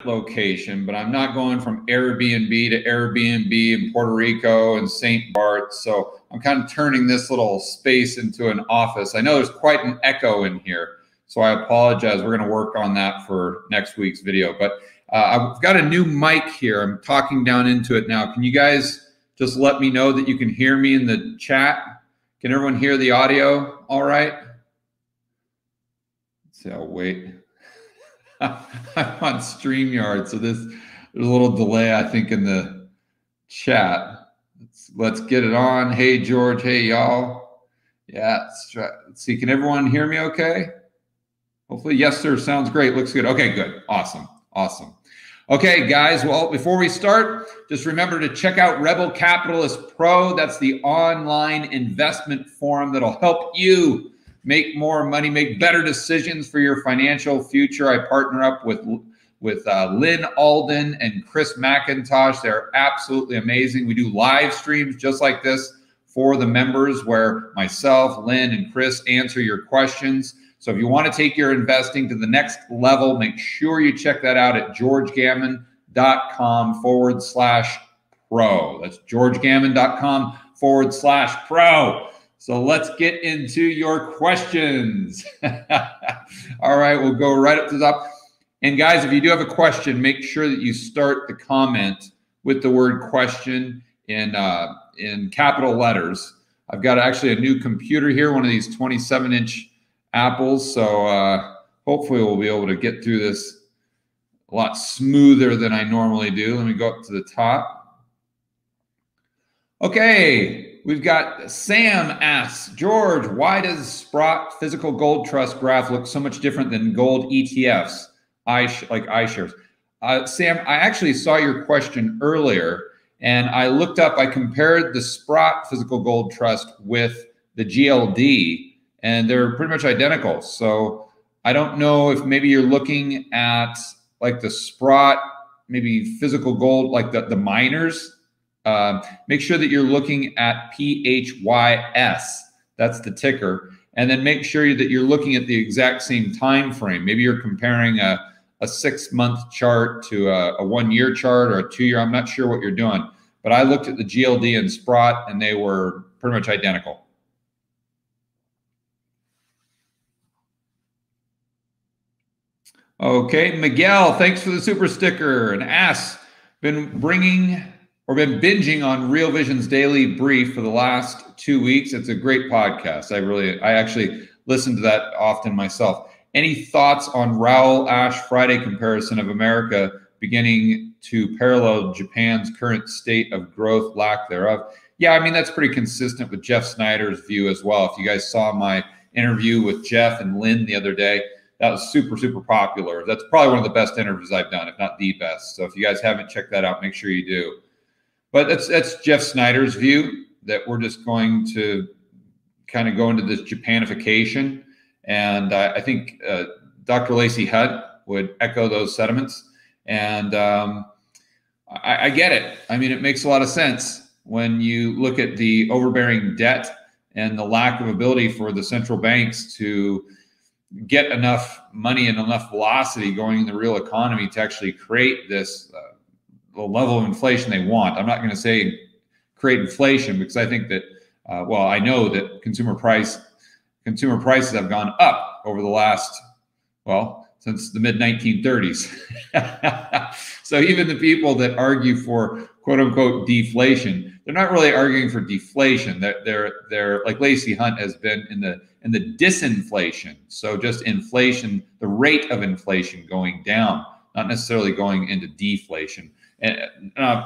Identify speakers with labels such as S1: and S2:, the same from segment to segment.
S1: location, but I'm not going from Airbnb to Airbnb in Puerto Rico and St. Bart. So I'm kind of turning this little space into an office. I know there's quite an echo in here, so I apologize. We're going to work on that for next week's video. But I've got a new mic here. I'm talking down into it now. Can you guys just let me know that you can hear me in the chat? Can everyone hear the audio all right? Let's see, I'll wait. I'm on StreamYard, so there's a little delay, I think, in the chat. Let's get it on. Hey, George. Hey, y'all. Yeah, let's see. Can everyone hear me okay? Hopefully, yes, sir. Sounds great. Looks good. Okay, good. Awesome. Awesome. Okay, guys. Well, before we start, just remember to check out Rebel Capitalist Pro. That's the online investment forum that'll help you make more money, make better decisions for your financial future. I partner up with Lynn Alden and Chris McIntosh. They're absolutely amazing. We do live streams just like this for the members where myself, Lynn, and Chris answer your questions. So if you want to take your investing to the next level, make sure you check that out at georgegammon.com/pro. That's georgegammon.com/pro. So let's get into your questions. All right, we'll go right up to the top. And guys, if you do have a question, make sure that you start the comment with the word question in capital letters. I've got actually a new computer here, one of these 27-inch Apples. So hopefully we'll be able to get through this a lot smoother than I normally do. Let me go up to the top. Okay. We've got Sam asks, George, why does Sprott Physical Gold Trust graph look so much different than gold ETFs, like iShares? Sam, I actually saw your question earlier, and I looked up, I compared the Sprott Physical Gold Trust with the GLD, and they're pretty much identical. So I don't know if maybe you're looking at like the Sprott, maybe physical gold, like the miners. Make sure that you're looking at PHYS. That's the ticker. And then make sure that you're looking at the exact same time frame. Maybe you're comparing a 6-month chart to a 1-year chart or a 2-year. I'm not sure what you're doing. But I looked at the GLD and Sprott, and they were pretty much identical. Okay, Miguel, thanks for the super sticker. And asks, been binging on Real Vision's Daily Brief for the last 2 weeks. It's a great podcast. I actually listen to that often myself. Any thoughts on Raoul Ash Friday comparison of America beginning to parallel Japan's current state of growth, lack thereof? Yeah, I mean, that's pretty consistent with Jeff Snyder's view as well. If you guys saw my interview with Jeff and Lynn the other day, that was super, super popular. That's probably one of the best interviews I've done, if not the best. So if you guys haven't checked that out, make sure you do. But that's Jeff Snyder's view, that we're just going to kind of go into this Japanification. And I think Dr. Lacey Hunt would echo those sentiments. And I get it. I mean, it makes a lot of sense when you look at the overbearing debt and the lack of ability for the central banks to get enough money and enough velocity going in the real economy to actually create this the level of inflation they want. I'm not going to say create inflation, because I think that, well, I know that consumer prices have gone up over the last, well, since the mid 1930s. So even the people that argue for quote unquote deflation, they're not really arguing for deflation. They're like Lacey Hunt has been in the disinflation. So just inflation, the rate of inflation going down, not necessarily going into deflation. And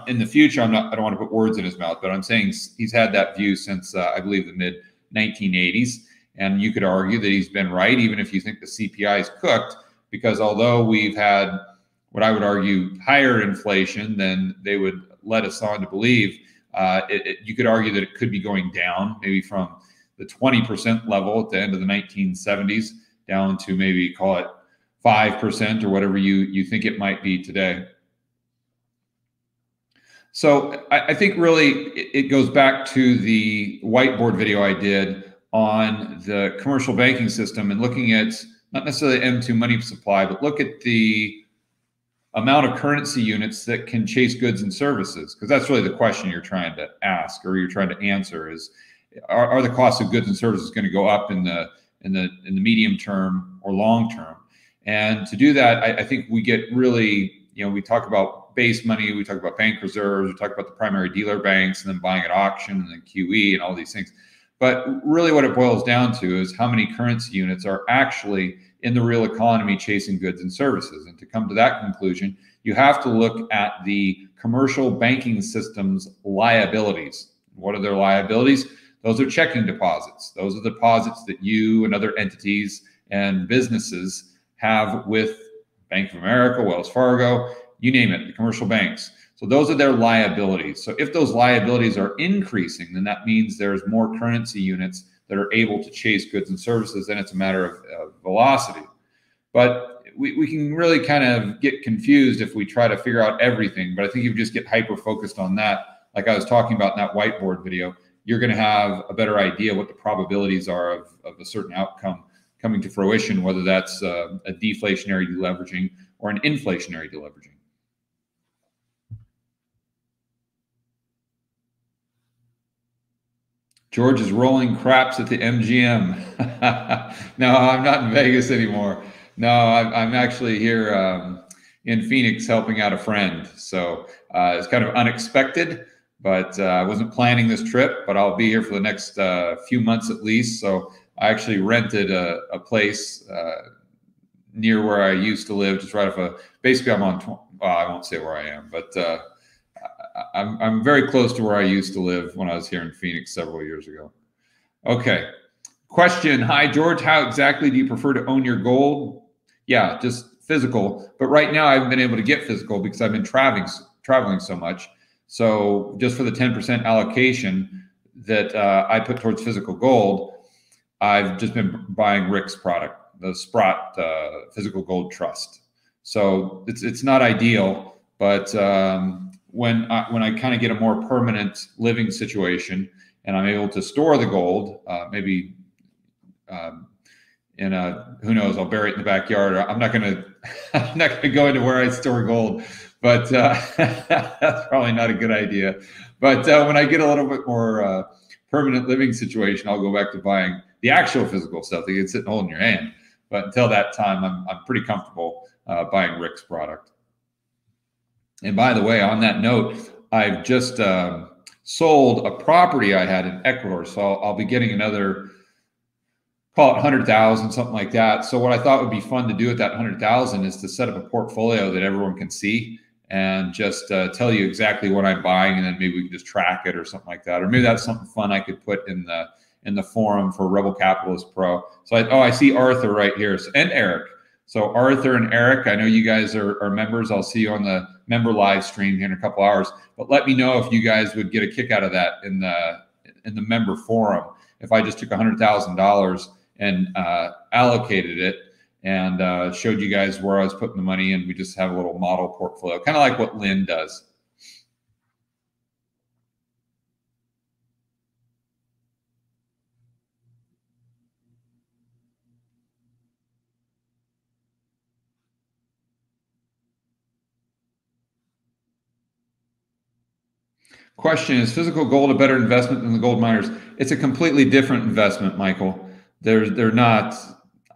S1: in the future, I don't want to put words in his mouth, but I'm saying he's had that view since I believe the mid 1980s. And you could argue that he's been right, even if you think the CPI is cooked, because although we've had what I would argue higher inflation than they would let us on to believe, you could argue that it could be going down, maybe from the 20% level at the end of the 1970s down to maybe call it 5% or whatever you think it might be today. So I think really it goes back to the whiteboard video I did on the commercial banking system and looking at not necessarily M2 money supply, but look at the amount of currency units that can chase goods and services, because that's really the question you're trying to ask, or you're trying to answer, is are the costs of goods and services going to go up in the medium term or long term? And to do that, I think we get really, we talk about base money, we talk about bank reserves, we talk about the primary dealer banks, and then buying at auction, and then QE, and all these things. But really what it boils down to is how many currency units are actually in the real economy chasing goods and services. And to come to that conclusion, you have to look at the commercial banking system's liabilities. What are their liabilities? Those are checking deposits. Those are deposits that you and other entities and businesses have with Bank of America, Wells Fargo, you name it, the commercial banks. So those are their liabilities. So if those liabilities are increasing, then that means there's more currency units that are able to chase goods and services. Then it's a matter of velocity. But we can really kind of get confused if we try to figure out everything. But I think if you just get hyper-focused on that, like I was talking about in that whiteboard video, you're going to have a better idea what the probabilities are of a certain outcome coming to fruition, whether that's a deflationary deleveraging or an inflationary deleveraging. George is rolling craps at the MGM. No, I'm not in Vegas anymore. No, I'm actually here in Phoenix helping out a friend. So it's kind of unexpected, but I wasn't planning this trip, but I'll be here for the next few months at least. So I actually rented a place near where I used to live, just right off basically I'm on, well, I won't say where I am, but I'm very close to where I used to live when I was here in Phoenix several years ago. Okay. Question. Hi, George. How exactly do you prefer to own your gold? Yeah, just physical. But right now I haven't been able to get physical because I've been traveling so much. So just for the 10% allocation that I put towards physical gold, I've just been buying Rick's product, the Sprott Physical Gold Trust. So it's not ideal, but when I kind of get a more permanent living situation and I'm able to store the gold, maybe in who knows, I'll bury it in the backyard. I'm not gonna go into where I store gold, but that's probably not a good idea. But when I get a little bit more permanent living situation, I'll go back to buying the actual physical stuff that you can sit and hold in your hand. But until that time, I'm pretty comfortable buying Rick's product. And by the way, on that note, I've just sold a property I had in Ecuador. So I'll be getting another, call it 100,000, something like that. So what I thought would be fun to do with that 100,000 is to set up a portfolio that everyone can see and just tell you exactly what I'm buying. And then maybe we can just track it or something like that. Or maybe that's something fun I could put in the forum for Rebel Capitalist Pro. So I see Arthur right here, and Eric. So Arthur and Eric, I know you guys are members. I'll see you on the member live stream here in a couple hours. But let me know if you guys would get a kick out of that in the member forum. If I just took $100,000 and allocated it and showed you guys where I was putting the money, and we just have a little model portfolio, kind of like what Lynn does. Question: is physical gold a better investment than the gold miners? It's a completely different investment, Michael. They're not.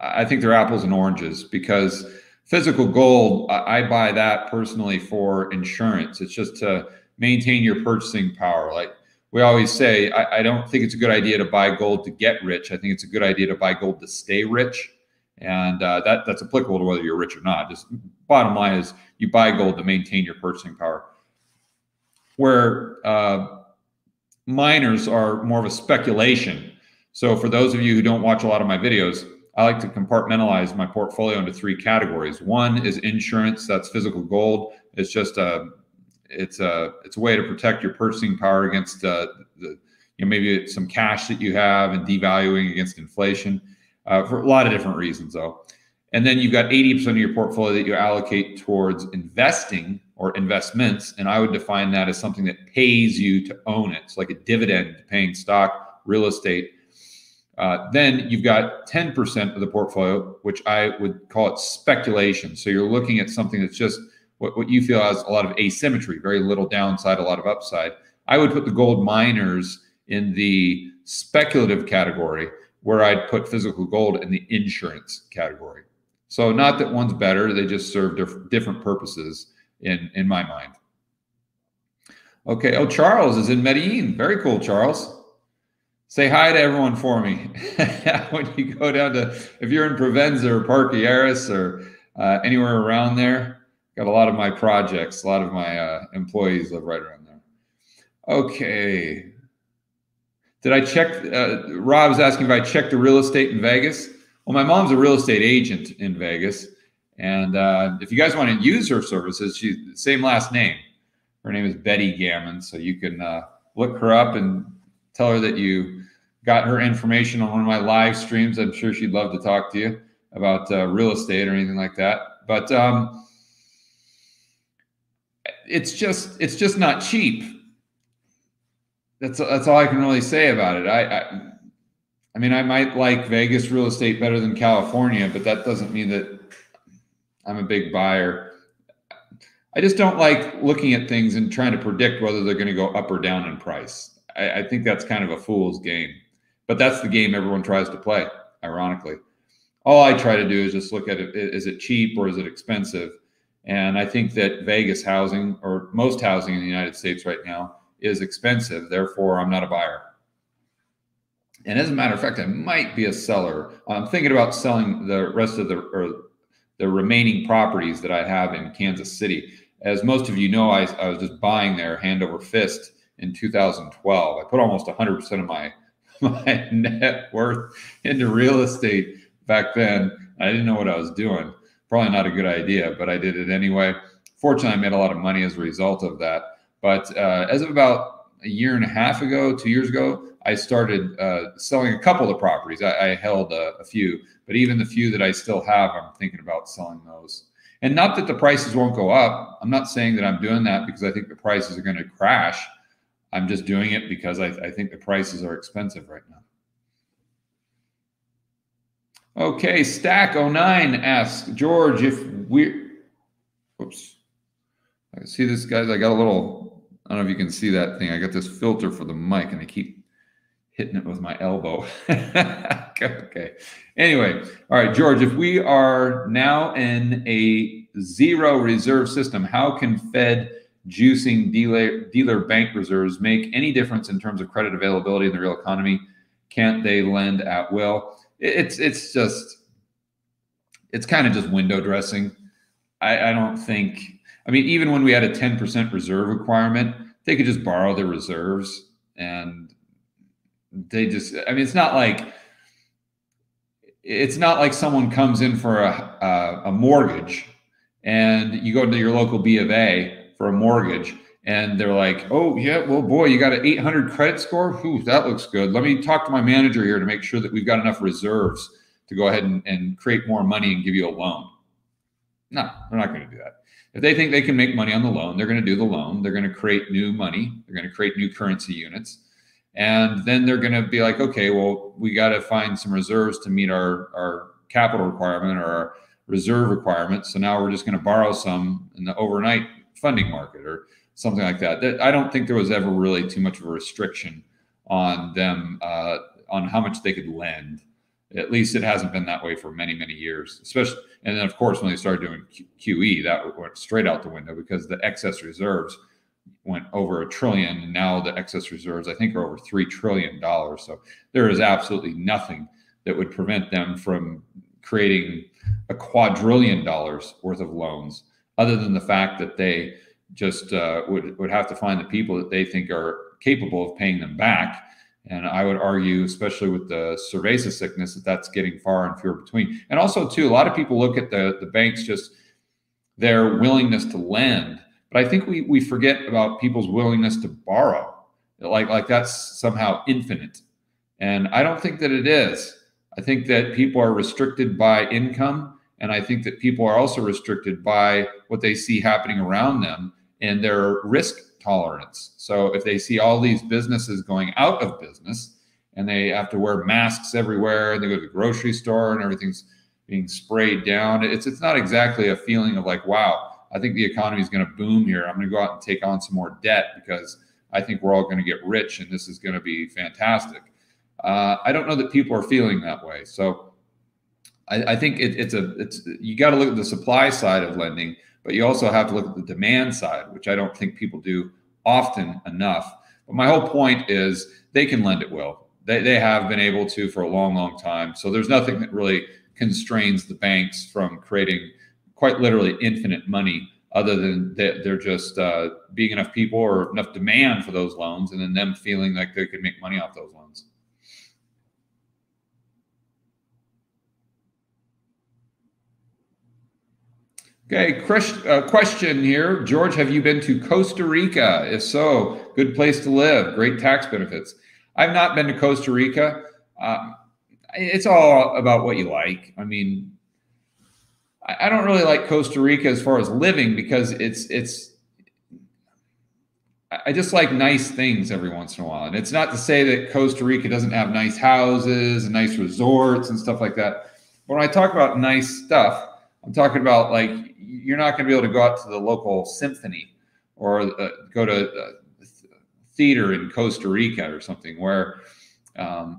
S1: I think they're apples and oranges, because physical gold, I buy that personally for insurance. It's just to maintain your purchasing power. Like we always say, I don't think it's a good idea to buy gold to get rich. I think it's a good idea to buy gold to stay rich. And that's applicable to whether you're rich or not. Just bottom line is you buy gold to maintain your purchasing power. Where miners are more of a speculation. So for those of you who don't watch a lot of my videos, I like to compartmentalize my portfolio into three categories. One is insurance. That's physical gold. It's just it's a way to protect your purchasing power against maybe some cash that you have and devaluing against inflation for a lot of different reasons, though. And then you've got 80% of your portfolio that you allocate towards investing or investments. And I would define that as something that pays you to own it. It's like a dividend paying stock, real estate. Then you've got 10% of the portfolio, which I would call it speculation. So you're looking at something that's just what you feel has a lot of asymmetry, very little downside, a lot of upside. I would put the gold miners in the speculative category, where I'd put physical gold in the insurance category. So not that one's better, they just serve different purposes in my mind. Okay, oh, Charles is in Medellin. Very cool, Charles. Say hi to everyone for me. When you go down to, if you're in Provenza or Parque Aris or anywhere around there, got a lot of my projects, a lot of my employees live right around there. Okay. Did I check, Rob's asking if I checked the real estate in Vegas. Well, my mom's a real estate agent in Vegas. And if you guys want to use her services, she's same last name. Her name is Betty Gammon. So you can look her up and tell her that you got her information on one of my live streams. I'm sure she'd love to talk to you about real estate or anything like that. But it's just not cheap. That's all I can really say about it. I mean, I might like Vegas real estate better than California, but that doesn't mean that I'm a big buyer. I just don't like looking at things and trying to predict whether they're going to go up or down in price. I think that's kind of a fool's game, but that's the game everyone tries to play, ironically. All I try to do is just look at it. Is it cheap or is it expensive? And I think that Vegas housing, or most housing in the United States right now, is expensive. Therefore, I'm not a buyer. And as a matter of fact, I might be a seller. I'm thinking about selling the rest of the remaining properties that I have in Kansas City. As most of you know, I was just buying there hand over fist in 2012. I put almost 100% of my net worth into real estate back then. I didn't know what I was doing. Probably not a good idea, but I did it anyway. Fortunately, I made a lot of money as a result of that. But as of about a year and a half ago, 2 years ago, I started selling a couple of properties. I held a few, but even the few that I still have, I'm thinking about selling those. And not that the prices won't go up. I'm not saying that I'm doing that because I think the prices are going to crash. I'm just doing it because I think the prices are expensive right now. Okay, Stack09 asks, George, if oops. I see this, guys. I got a little, I don't know if you can see that thing. I got this filter for the mic and I keep hitting it with my elbow. Okay. Anyway, all right, George, if we are now in a zero reserve system, how can Fed juicing dealer bank reserves make any difference in terms of credit availability in the real economy? Can't they lend at will? It's kind of just window dressing. I don't think, I mean, even when we had a 10% reserve requirement, they could just borrow their reserves and they just, I mean, it's not like someone comes in for a mortgage and you go to your local B of A for a mortgage and they're like, oh yeah, well, boy, you got an 800 credit score. Ooh, that looks good. Let me talk to my manager here to make sure that we've got enough reserves to go ahead and create more money and give you a loan. No, they're not going to do that. If they think they can make money on the loan, they're going to do the loan. They're going to create new money. They're going to create new currency units. And then they're going to be like, okay, well, we got to find some reserves to meet our capital requirement or our reserve requirement. So now we're just going to borrow some in the overnight funding market or something like that. I don't think there was ever really too much of a restriction on them, on how much they could lend. At least it hasn't been that way for many, many years, especially. And then, of course, when they started doing QE, that went straight out the window because the excess reserves went over $1 trillion. And now the excess reserves, I think, are over $3 trillion. So there is absolutely nothing that would prevent them from creating $1 quadrillion worth of loans, other than the fact that they just would have to find the people that they think are capable of paying them back. And I would argue, especially with the cerveza sickness, that that's getting far and fewer between. And also, too, a lot of people look at the banks, just their willingness to lend. But I think we forget about people's willingness to borrow. Like that's somehow infinite. And I don't think that it is. I think that people are restricted by income. And I think that people are also restricted by what they see happening around them and their risk tolerance. So if they see all these businesses going out of business and they have to wear masks everywhere and they go to the grocery store and everything's being sprayed down, it's not exactly a feeling of like, wow, I think the economy is going to boom here. I'm going to go out and take on some more debt because I think we're all going to get rich and this is going to be fantastic. I don't know that people are feeling that way. So I think it's you got to look at the supply side of lending, but you also have to look at the demand side, which I don't think people do often enough. But my whole point is they can lend at will. They have been able to for a long, long time. So there's nothing that really constrains the banks from creating quite literally infinite money, other than they're just being enough people or enough demand for those loans, and then them feeling like they could make money off those loans. Okay, question here. George, have you been to Costa Rica? If so, good place to live, great tax benefits. I've not been to Costa Rica. It's all about what you like. I mean, I don't really like Costa Rica as far as living because I just like nice things every once in a while. And it's not to say that Costa Rica doesn't have nice houses and nice resorts and stuff like that. But when I talk about nice stuff, I'm talking about like you're not going to be able to go out to the local symphony or go to theater in Costa Rica or something where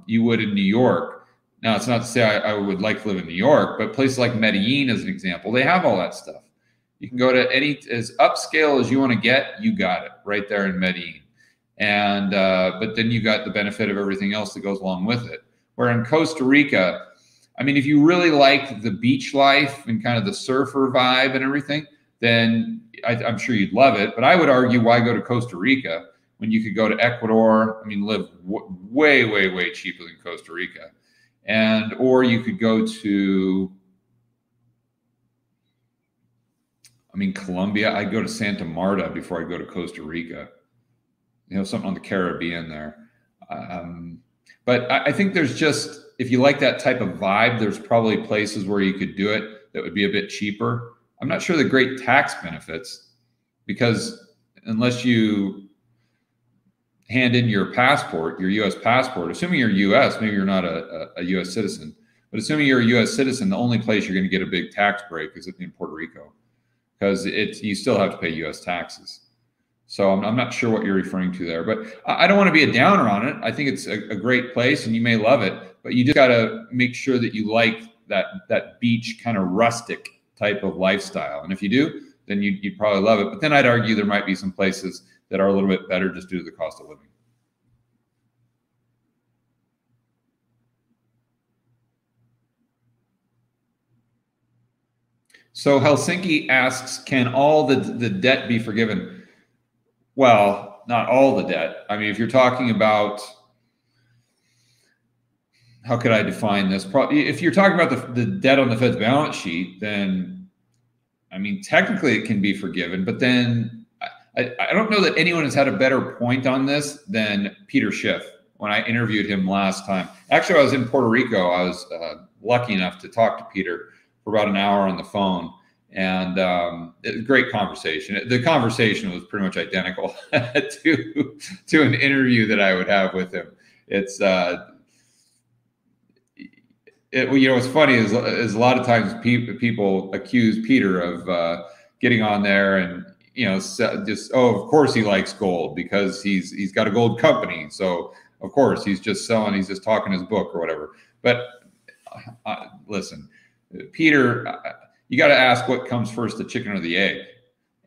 S1: you would in New York. Now, it's not to say I would like to live in New York, but places like Medellin, as an example, they have all that stuff. You can go to as upscale as you want to get, you got it right there in Medellin. And but then you got the benefit of everything else that goes along with it. Where in Costa Rica, I mean, if you really like the beach life and kind of the surfer vibe and everything, then I'm sure you'd love it. But I would argue, why go to Costa Rica when you could go to Ecuador? I mean, live way, way, way cheaper than Costa Rica. Or you could go to, I mean, Colombia. I'd go to Santa Marta before I go to Costa Rica. You know, something on the Caribbean there. But I think there's just, if you like that type of vibe, there's probably places where you could do it that would be a bit cheaper. I'm not sure the great tax benefits, because unless you hand in your passport, your U.S. passport, assuming you're U.S., maybe you're not a U.S. citizen, but assuming you're a U.S. citizen, the only place you're going to get a big tax break is in Puerto Rico, because you still have to pay U.S. taxes. So I'm not sure what you're referring to there, but I don't want to be a downer on it. I think it's a great place and you may love it, but you just got to make sure that you like that beach kind of rustic type of lifestyle. And if you do, then you'd probably love it. But then I'd argue there might be some places that are a little bit better just due to the cost of living. So Helsinki asks, can all the debt be forgiven? Well, not all the debt. I mean, if you're talking about, how could I define this? If you're talking about the debt on the Fed's balance sheet, then, I mean, technically it can be forgiven, but then I don't know that anyone has had a better point on this than Peter Schiff when I interviewed him last time. Actually, I was in Puerto Rico. I was lucky enough to talk to Peter for about an hour on the phone. And it was a great conversation. The conversation was pretty much identical to an interview that I would have with him. It's you know, what's funny is a lot of times people accuse Peter of getting on there and, you know, just, oh, of course he likes gold because he's got a gold company, so of course he's just talking his book or whatever. But listen, Peter. You got to ask what comes first, the chicken or the egg.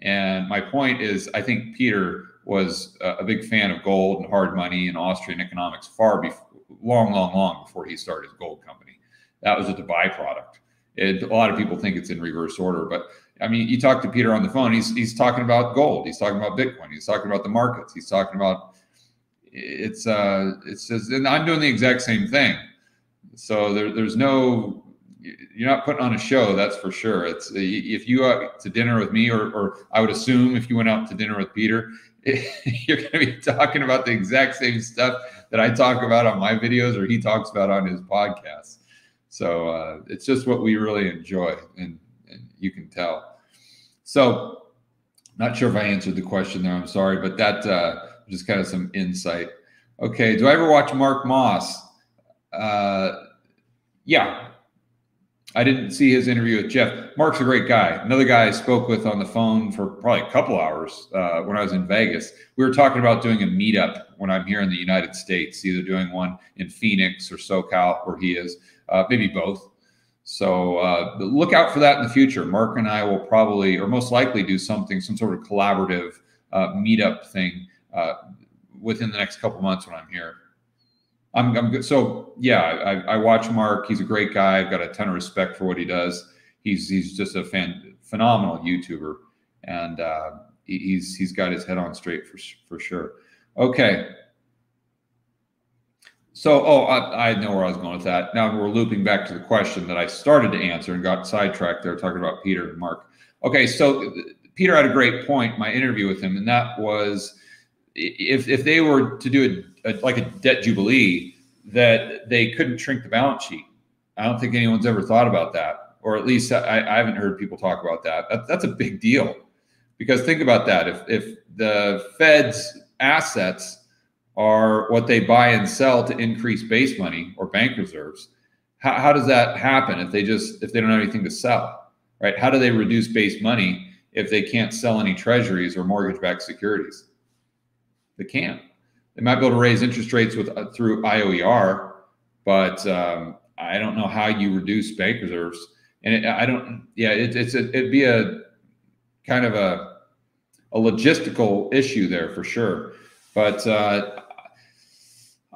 S1: And my point is, I think Peter was a big fan of gold and hard money and Austrian economics long before he started his gold company. That was just a byproduct. A lot of people think it's in reverse order, but I mean, you talk to Peter on the phone, he's talking about gold, he's talking about Bitcoin, he's talking about the markets, he's talking about it's just, and I'm doing the exact same thing. So there's no. You're not putting on a show, that's for sure. It's if you out to dinner with me, or I would assume if you went out to dinner with Peter, you're going to be talking about the exact same stuff that I talk about on my videos or he talks about on his podcasts. So it's just what we really enjoy, and you can tell. So not sure if I answered the question there. I'm sorry, but that just kind of some insight. Okay, do I ever watch Mark Moss? Yeah. I didn't see his interview with Jeff. Mark's a great guy. Another guy I spoke with on the phone for probably a couple hours when I was in Vegas. We were talking about doing a meetup when I'm here in the United States, either doing one in Phoenix or SoCal where he is, maybe both. So look out for that in the future. Mark and I will probably, or most likely, do something, some sort of collaborative meetup thing within the next couple months when I'm here. I'm good. So yeah, I watch Mark. He's a great guy. I've got a ton of respect for what he does. He's just a phenomenal YouTuber, and he's got his head on straight for sure. Okay. So, I know where I was going with that. Now we're looping back to the question that I started to answer and got sidetracked there talking about Peter and Mark. Okay, so Peter had a great point, my interview with him, and that was if they were to do like a debt jubilee, that they couldn't shrink the balance sheet. I don't think anyone's ever thought about that, or at least I haven't heard people talk about that. That's a big deal, because think about that. If the Fed's assets are what they buy and sell to increase base money or bank reserves, how does that happen if they don't have anything to sell, right? How do they reduce base money if they can't sell any treasuries or mortgage-backed securities? They can't. They might be able to raise interest rates through IOER, but I don't know how you reduce bank reserves. And it'd be a kind of a logistical issue there for sure. But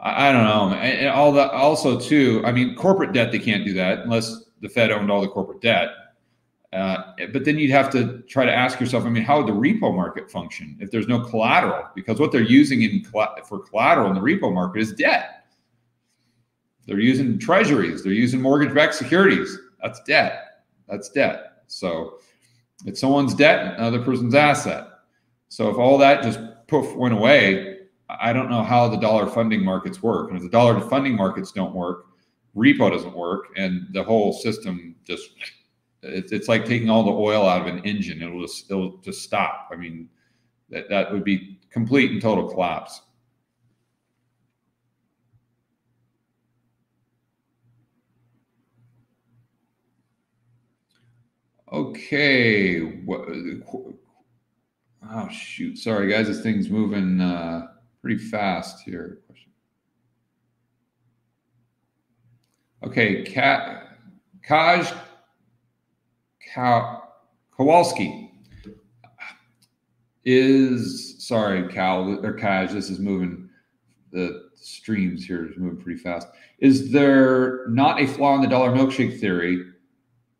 S1: I don't know. And all that also too, I mean, corporate debt, they can't do that unless the Fed owned all the corporate debt. But then you'd have to try to ask yourself, I mean, how would the repo market function if there's no collateral? Because what they're using for collateral in the repo market is debt. They're using treasuries. They're using mortgage-backed securities. That's debt. That's debt. So it's someone's debt and another person's asset. So if all that just poof went away, I don't know how the dollar funding markets work. And if the dollar funding markets don't work, repo doesn't work, and the whole system just, it's like taking all the oil out of an engine. It'll just stop. I mean, that would be complete and total collapse. Okay. Oh shoot! Sorry guys, this thing's moving pretty fast here. Okay, Kowalski is, sorry, Cal or Kaj, this is moving, the streams here is moving pretty fast. Is there not a flaw in the dollar milkshake theory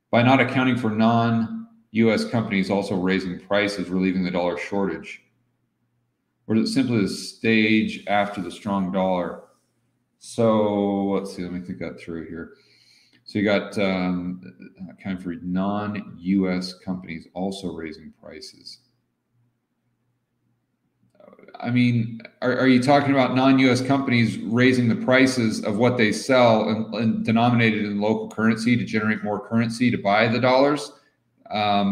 S1: by not accounting for non-US companies also raising prices, relieving the dollar shortage? Or is it simply the stage after the strong dollar? So let's see, let me think that through here. So you got kind of for non-US companies also raising prices. I mean, are you talking about non-US companies raising the prices of what they sell and denominated in local currency to generate more currency to buy the dollars? I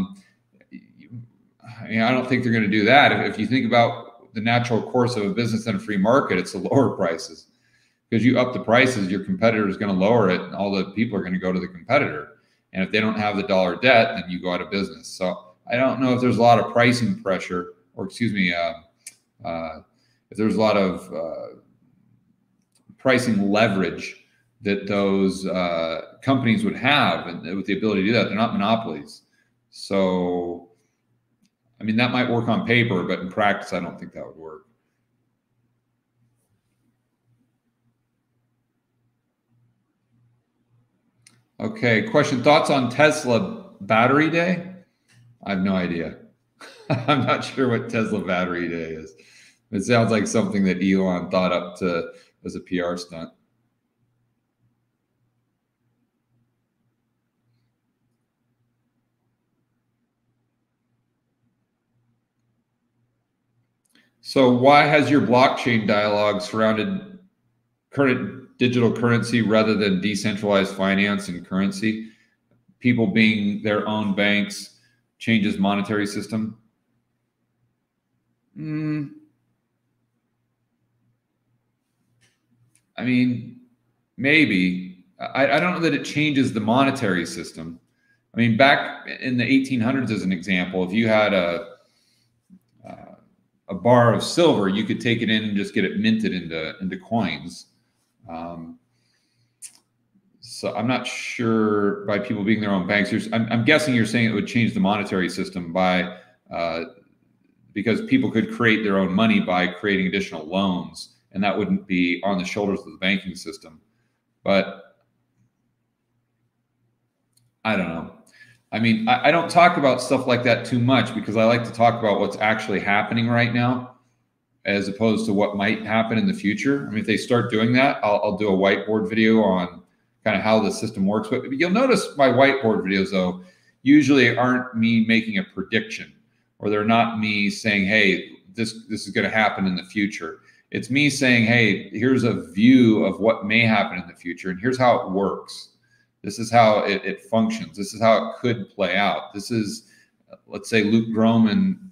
S1: mean, I don't think they're going to do that. If you think about the natural course of a business in a free market, it's the lower prices. Because you up the prices, your competitor is going to lower it, and all the people are going to go to the competitor. And if they don't have the dollar debt, then you go out of business. So I don't know if there's a lot of pricing pressure, or excuse me, if there's a lot of pricing leverage that those companies would have, and with the ability to do that. They're not monopolies. So, I mean, that might work on paper, but in practice, I don't think that would work. Okay, question, thoughts on Tesla Battery Day? I have no idea. I'm not sure what Tesla Battery Day is. It sounds like something that Elon thought up to as a PR stunt. So why has your blockchain dialogue surrounded current digital currency rather than decentralized finance and currency? People being their own banks changes monetary system? I mean, maybe. I don't know that it changes the monetary system. I mean, back in the 1800s, as an example, if you had a bar of silver, you could take it in and just get it minted into coins. So I'm not sure by people being their own banks. I'm guessing you're saying it would change the monetary system by because people could create their own money by creating additional loans, and that wouldn't be on the shoulders of the banking system. But I don't know. I mean, I don't talk about stuff like that too much because I like to talk about what's actually happening right now as opposed to what might happen in the future. I mean, if they start doing that, I'll do a whiteboard video on kind of how the system works. But you'll notice my whiteboard videos, though, usually aren't me making a prediction, or they're not me saying, hey, this is going to happen in the future. It's me saying, hey, here's a view of what may happen in the future, and here's how it works. This is how it functions. This is how it could play out. This is, let's say, Luke Groman.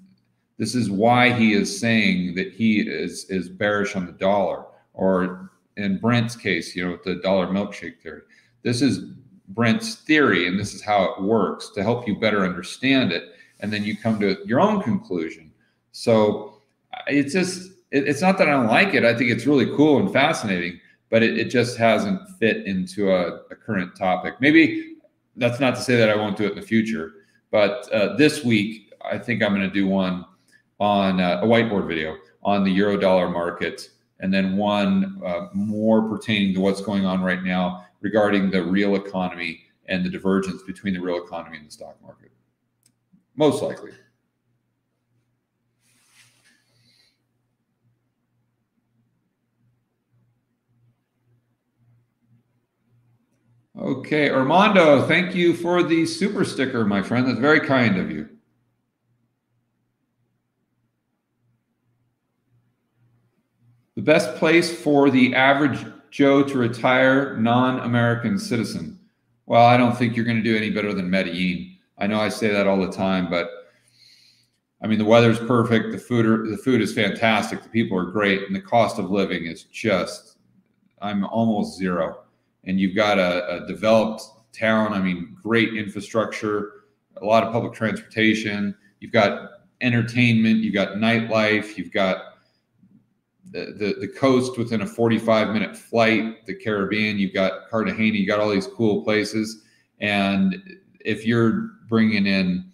S1: This is why he is saying that he is bearish on the dollar. Or in Brent's case, with the dollar milkshake theory. This is Brent's theory, and this is how it works to help you better understand it. And then you come to your own conclusion. So it's just, it's not that I don't like it. I think it's really cool and fascinating, but it just hasn't fit into a current topic. Maybe that's not to say that I won't do it in the future, but this week, I think I'm going to do one on a whiteboard video on the euro dollar market, and then one more pertaining to what's going on right now regarding the real economy and the divergence between the real economy and the stock market. Most likely. Okay, Armando, thank you for the super sticker, my friend. That's very kind of you. The best place for the average Joe to retire, non-American citizen. Well, I don't think you're going to do any better than Medellin. I know I say that all the time, but I mean, the weather's perfect. The food is fantastic. The people are great. And the cost of living is just, I'm almost zero. And you've got a developed town. I mean, great infrastructure, a lot of public transportation. You've got entertainment. You've got nightlife. You've got the coast within a 45-minute flight, the Caribbean. You've got Cartagena. You got all these cool places. And if you're bringing in,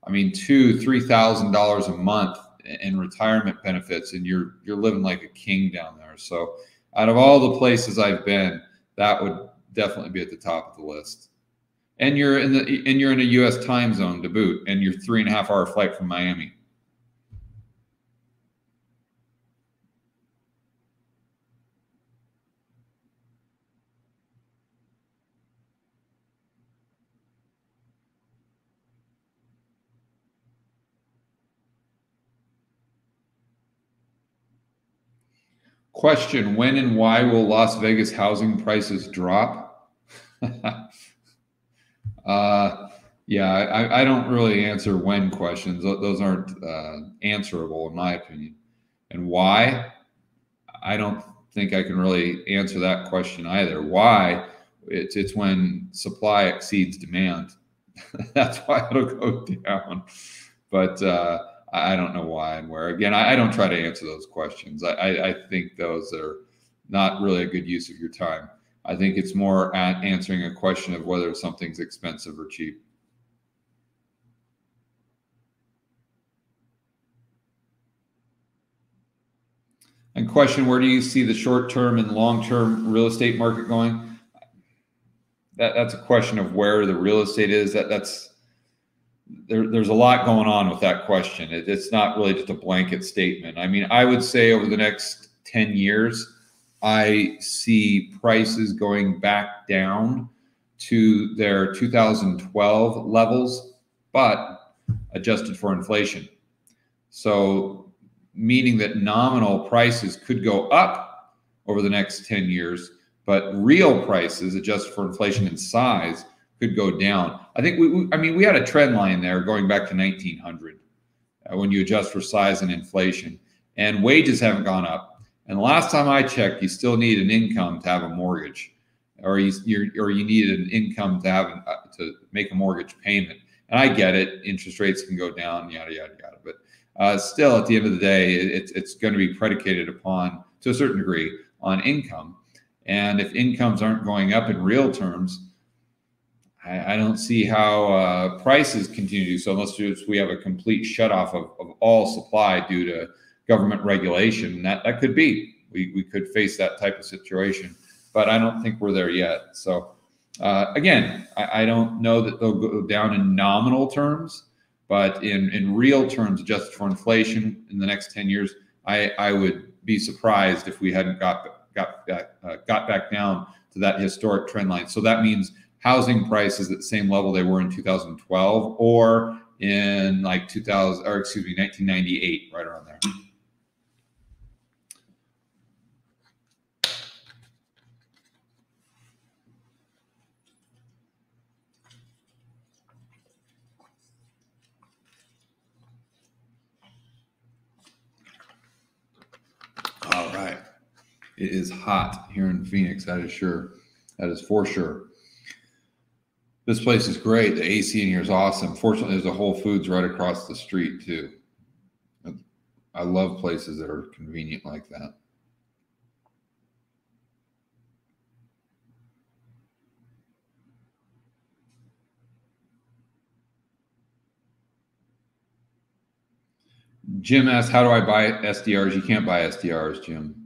S1: I mean, $2,000–$3,000 a month in retirement benefits, and you're living like a king down there. So out of all the places I've been, that would definitely be at the top of the list. And you're in a U.S. time zone to boot, and you're 3.5-hour flight from Miami. Question: when and why will Las Vegas housing prices drop? Yeah, I don't really answer when questions. Those aren't answerable in my opinion. And why? I don't think I can really answer that question either. Why? It's when supply exceeds demand. That's why it'll go down. But I don't know why and where. Again, I don't try to answer those questions. I think those are not really a good use of your time. I think it's more at answering a question of whether something's expensive or cheap. And question: where do you see the short-term and long-term real estate market going? That's a question of where the real estate is. There's a lot going on with that question. It's not really just a blanket statement. I mean, I would say over the next 10 years, I see prices going back down to their 2012 levels, but adjusted for inflation. So meaning that nominal prices could go up over the next 10 years, but real prices adjusted for inflation and size could go down. I think we had a trend line there going back to 1900 when you adjust for size and inflation, and wages haven't gone up. And the last time I checked, you still need an income to have a mortgage. or you needed an income to have to make a mortgage payment. And I get it, interest rates can go down, yada yada yada. But still, at the end of the day, it's going to be predicated upon, to a certain degree, on income. And if incomes aren't going up in real terms, I don't see how prices continue to do so, unless we have a complete shutoff of all supply due to government regulation. That could be. We could face that type of situation, but I don't think we're there yet. So again, I don't know that they'll go down in nominal terms, but in real terms, adjusted for inflation in the next 10 years, I would be surprised if we hadn't got back down to that historic trend line. So that means housing prices at the same level they were in 2012 or in like 1998, right around there. All right. It is hot here in Phoenix. That is sure. That is for sure. This place is great. The AC in here is awesome. Fortunately, there's a Whole Foods right across the street too. I love places that are convenient like that. Jim asks, how do I buy SDRs? You can't buy SDRs, Jim.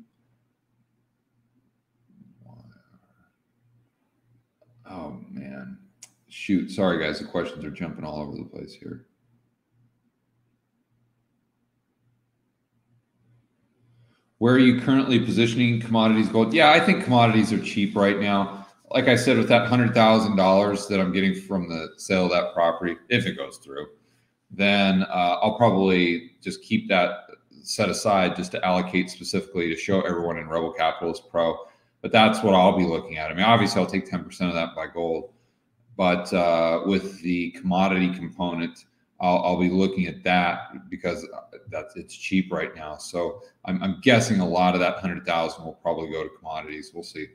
S1: Oh, man. Shoot. Sorry, guys. The questions are jumping all over the place here. Where are you currently positioning commodities gold? Yeah, I think commodities are cheap right now. Like I said, with that $100,000 that I'm getting from the sale of that property, if it goes through, then I'll probably just keep that set aside just to allocate specifically to show everyone in Rebel Capitalist Pro. But that's what I'll be looking at. I mean, obviously, I'll take 10% of that by gold. But with the commodity component, I'll be looking at that because it's cheap right now. So I'm guessing a lot of that 100,000 will probably go to commodities. We'll see.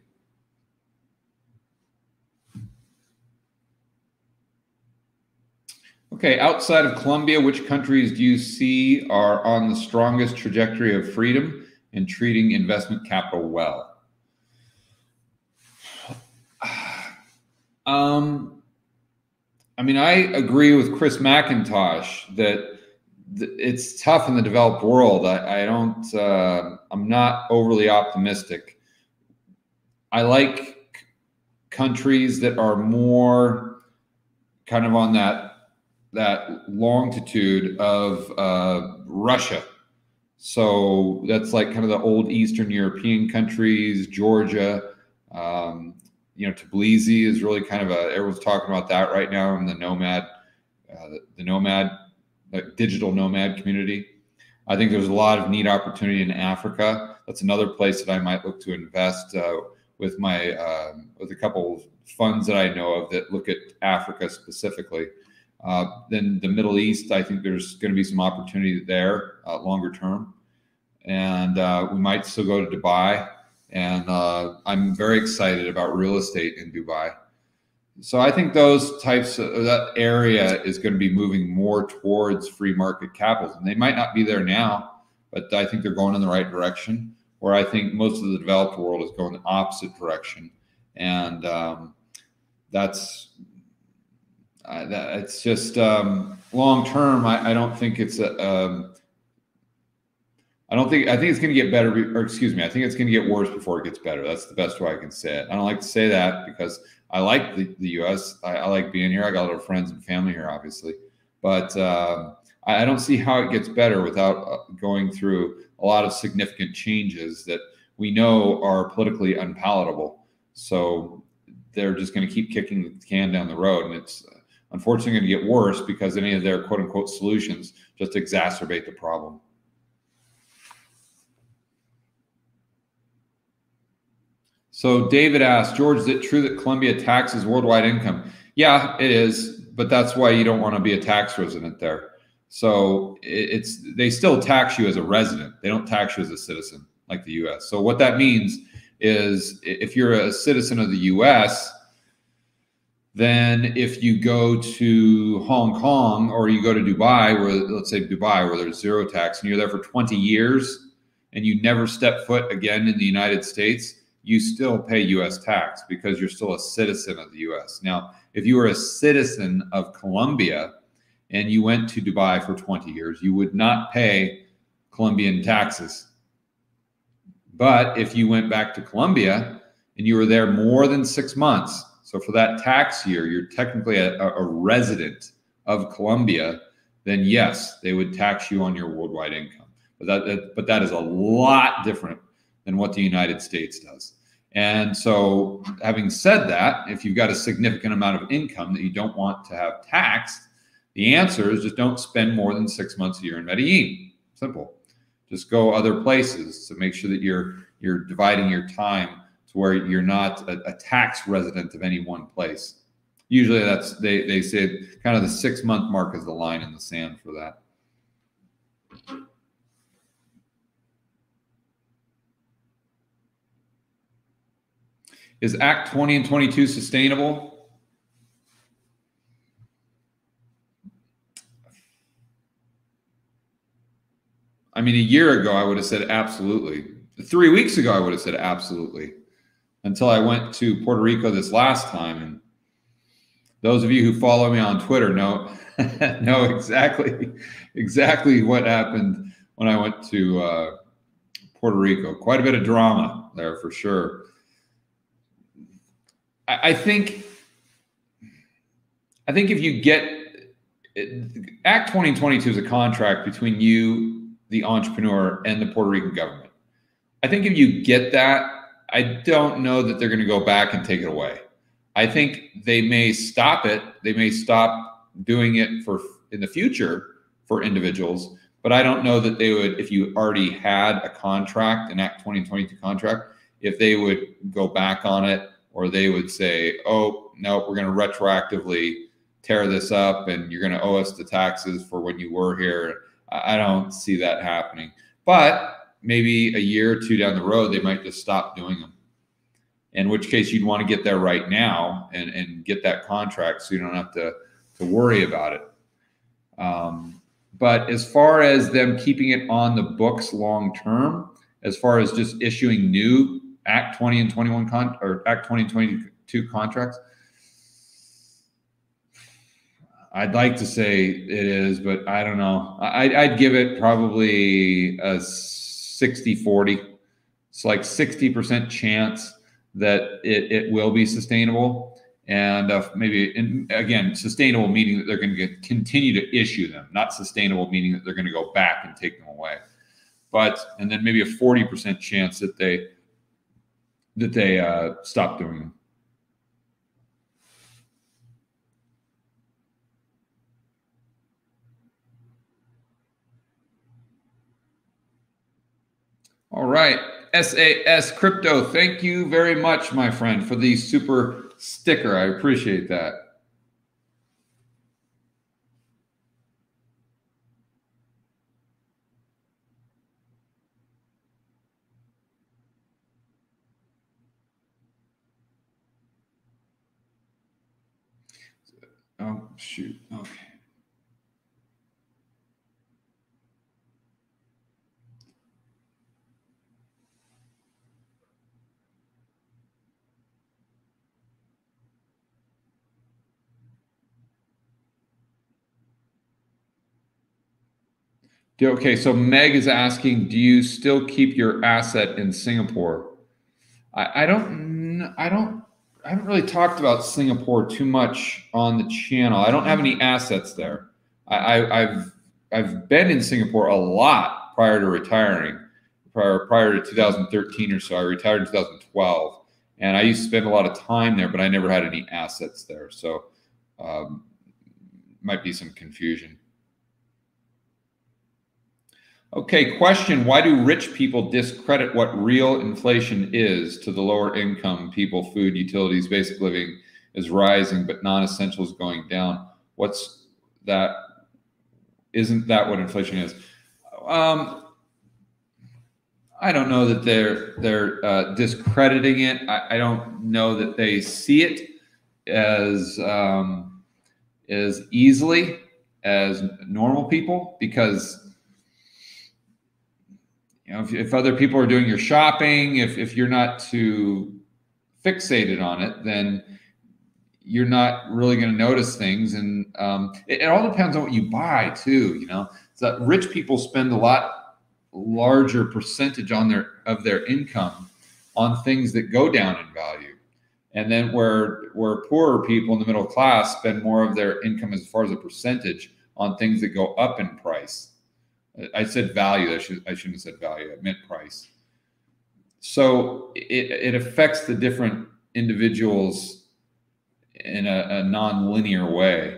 S1: Okay, outside of Colombia, which countries do you see are on the strongest trajectory of freedom and treating investment capital well? I mean, I agree with Chris McIntosh that it's tough in the developed world. I'm not overly optimistic. I like countries that are more kind of on that longitude of Russia. So that's like kind of the old Eastern European countries, Georgia. Tbilisi is really kind of everyone's talking about that right now in the digital nomad community. I think there's a lot of neat opportunity in Africa. That's another place that I might look to invest with a couple of funds that I know of that look at Africa specifically. Then the Middle East, I think there's going to be some opportunity there longer term. And we might still go to Dubai. And I'm very excited about real estate in Dubai. So I think that area is going to be moving more towards free market capitals. And they might not be there now, but I think they're going in the right direction, where I think most of the developed world is going the opposite direction. And it's just long term. I don't think it's I think it's going to get better, or excuse me, I think it's going to get worse before it gets better. That's the best way I can say it. I don't like to say that because I like the U.S. I like being here. I got a lot of friends and family here, obviously. But I don't see how it gets better without going through a lot of significant changes that we know are politically unpalatable. So they're just going to keep kicking the can down the road. And it's unfortunately going to get worse because any of their quote unquote solutions just exacerbate the problem. So David asked, George, is it true that Colombia taxes worldwide income? Yeah, it is, but that's why you don't want to be a tax resident there. So they still tax you as a resident. They don't tax you as a citizen like the U.S. So what that means is if you're a citizen of the US, then if you go to Hong Kong or you go to Dubai, where let's say Dubai, where there's zero tax, and you're there for 20 years and you never step foot again in the United States, you still pay US tax because you're still a citizen of the US. Now, if you were a citizen of Colombia and you went to Dubai for 20 years, you would not pay Colombian taxes. But if you went back to Colombia and you were there more than 6 months, so for that tax year, you're technically a resident of Colombia, then yes, they would tax you on your worldwide income. But that is a lot different than what the United States does. And so having said that, if you've got a significant amount of income that you don't want to have taxed, the answer is just don't spend more than 6 months a year in Medellin. Simple. Just go other places to make sure that you're dividing your time to where you're not a tax resident of any one place. Usually that's, they say kind of the 6 month mark is the line in the sand for that. Is Act 20 and 22 sustainable? I mean, a year ago, I would have said absolutely. 3 weeks ago, I would have said absolutely. Until I went to Puerto Rico this last time. And those of you who follow me on Twitter know exactly what happened when I went to Puerto Rico. Quite a bit of drama there for sure. I think if you get Act 20 and 22 is a contract between you, the entrepreneur, and the Puerto Rican government. I think if you get that, I don't know that they're going to go back and take it away. I think they may stop it. They may stop doing it in the future for individuals, but I don't know that they would, if you already had a contract, an Act 20 and 22 contract, if they would go back on it, or they would say, oh, no, we're going to retroactively tear this up and you're going to owe us the taxes for when you were here. I don't see that happening. But maybe a year or two down the road, they might just stop doing them. In which case you'd want to get there right now and get that contract so you don't have to worry about it. But as far as them keeping it on the books long term, as far as just issuing new Act 20 and 21 or Act 20 and 22 contracts, I'd like to say it is, but I don't know. I'd give it probably a 60-40. It's like 60% chance that it will be sustainable, and maybe, and again, sustainable meaning that they're going to continue to issue them, not sustainable meaning that they're going to go back and take them away. And then maybe a 40% chance that they stop doing them. All right, SAS Crypto, thank you very much, my friend, for the super sticker. I appreciate that. Oh, shoot. Okay. Okay, so Meg is asking, do you still keep your asset in Singapore? I haven't really talked about Singapore too much on the channel. I don't have any assets there. I've been in Singapore a lot prior to retiring, prior to 2013 or so. I retired in 2012, and I used to spend a lot of time there, but I never had any assets there. So might be some confusion. Okay, question. Why do rich people discredit what real inflation is to the lower income people? Food, utilities, basic living is rising, but non-essentials going down. What's that? Isn't that what inflation is? I don't know that they're discrediting it. I don't know that they see it as easily as normal people, because if other people are doing your shopping, if you're not too fixated on it, then you're not really going to notice things. And it all depends on what you buy too. So rich people spend a lot larger percentage of their income on things that go down in value, and then where poorer people in the middle class spend more of their income as far as a percentage on things that go up in price. I said value. I shouldn't have said value. I meant price. So it affects the different individuals in a non-linear way.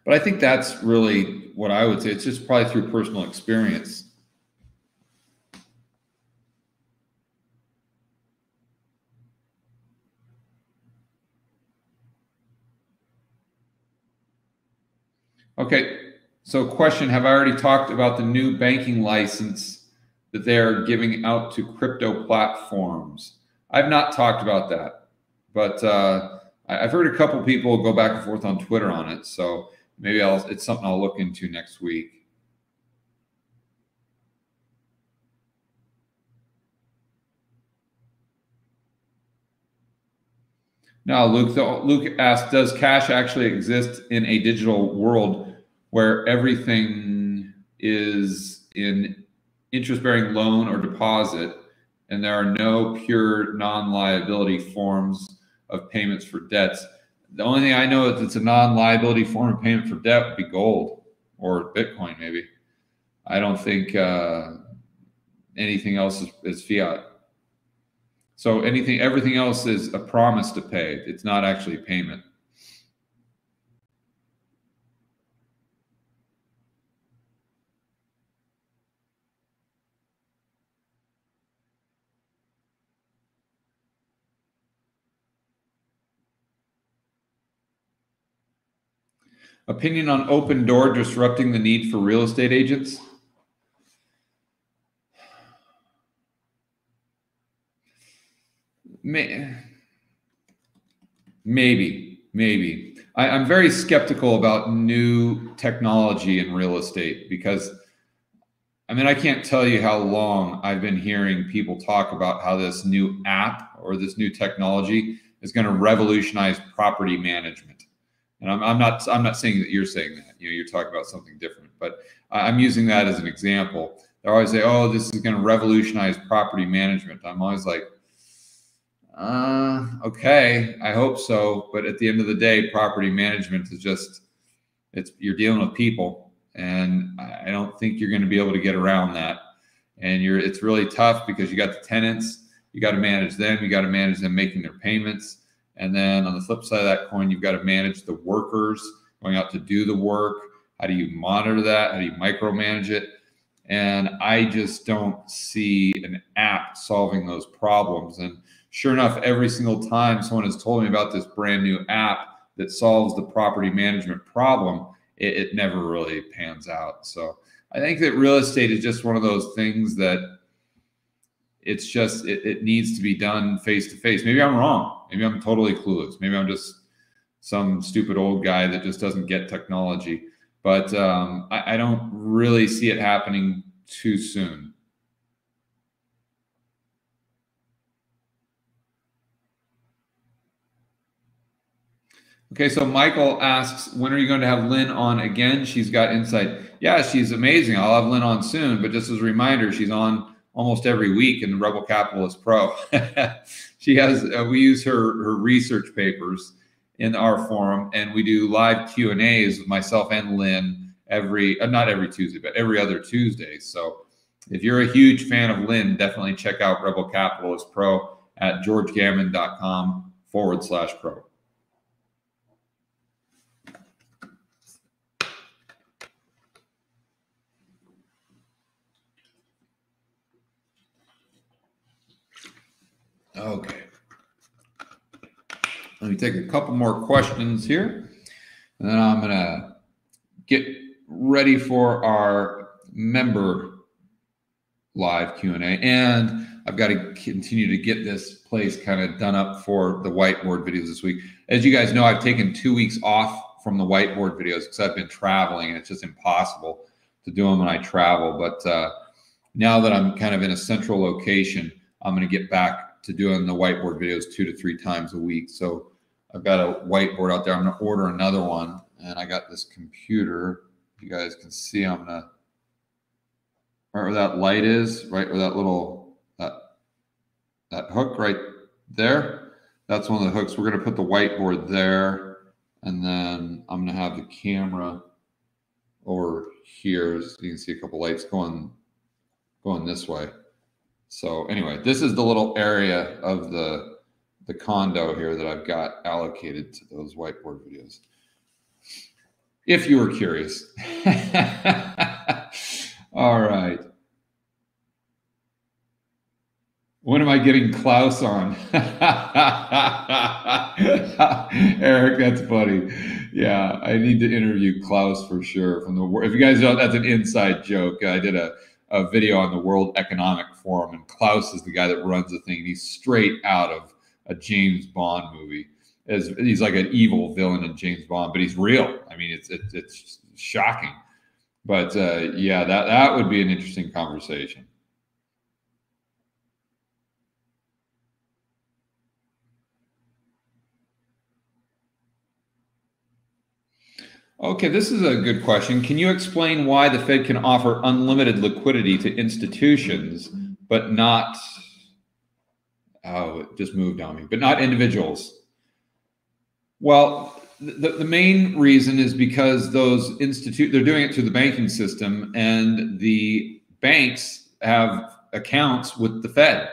S1: But I think that's really what I would say. It's just probably through personal experience. Okay, so question, have I already talked about the new banking license that they're giving out to crypto platforms? I've not talked about that, but I've heard a couple people go back and forth on Twitter on it. So maybe it's something I'll look into next week. Now, Luke asked, does cash actually exist in a digital world where everything is in interest-bearing loan or deposit, and there are no pure non-liability forms of payments for debts? The only thing I know is it's a non-liability form of payment for debt would be gold or Bitcoin, maybe. I don't think anything else is fiat. So everything else is a promise to pay. It's not actually payment. Opinion on Open Door disrupting the need for real estate agents? Maybe. I'm very skeptical about new technology in real estate because, I can't tell you how long I've been hearing people talk about how this new app or this new technology is going to revolutionize property management. And I'm not saying that you're saying that. You're talking about something different, but I'm using that as an example. They always say, "Oh, this is going to revolutionize property management." I'm always like, okay, I hope so. But at the end of the day, property management is you're dealing with people, and I don't think you're going to be able to get around that. And it's really tough because you got the tenants, you got to manage them, making their payments. And then on the flip side of that coin, you've got to manage the workers going out to do the work. How do you monitor that? How do you micromanage it? And I just don't see an app solving those problems. And sure enough, every single time someone has told me about this brand new app that solves the property management problem, it never really pans out. So I think that real estate is just one of those things that it needs to be done face to face. Maybe I'm wrong. Maybe I'm totally clueless. Maybe I'm just some stupid old guy that just doesn't get technology. But I don't really see it happening too soon. Okay, so Michael asks, when are you going to have Lynn on again? She's got insight. Yeah, she's amazing. I'll have Lynn on soon, but just as a reminder, she's on almost every week in the Rebel Capitalist Pro. She has, we use her research papers in our forum, and we do live Q&As with myself and Lynn not every Tuesday, but every other Tuesday. So if you're a huge fan of Lynn, definitely check out Rebel Capitalist Pro at georgegammon.com/pro. Okay. Let me take a couple more questions here, and then I'm going to get ready for our member live Q&A, and I've got to continue to get this place kind of done up for the whiteboard videos this week. As you guys know, I've taken 2 weeks off from the whiteboard videos because I've been traveling, and it's just impossible to do them when I travel. But now that I'm kind of in a central location, I'm going to get back to doing the whiteboard videos 2 to 3 times a week. So I've got a whiteboard out there. I'm going to order another one, and I got this computer. You guys can see I'm going to, right where that light is, right where that little, that hook right there, that's one of the hooks. We're going to put the whiteboard there, and then I'm going to have the camera over here. So you can see a couple lights going this way. So anyway, this is the little area of the condo here that I've got allocated to those whiteboard videos, if you were curious. All right. When am I getting Klaus on? Eric, that's funny. Yeah, I need to interview Klaus for sure. If you guys know, that's an inside joke. I did a video on the World Economic Forum, and Klaus is the guy that runs the thing. He's straight out of a James Bond movie. He's like an evil villain in James Bond, but he's real. I mean, it's shocking. But yeah, that would be an interesting conversation. Okay, this is a good question. Can you explain why the Fed can offer unlimited liquidity to institutions, but not, oh, it just moved on me, but not individuals? Well, the main reason is because those they're doing it through the banking system, and the banks have accounts with the Fed.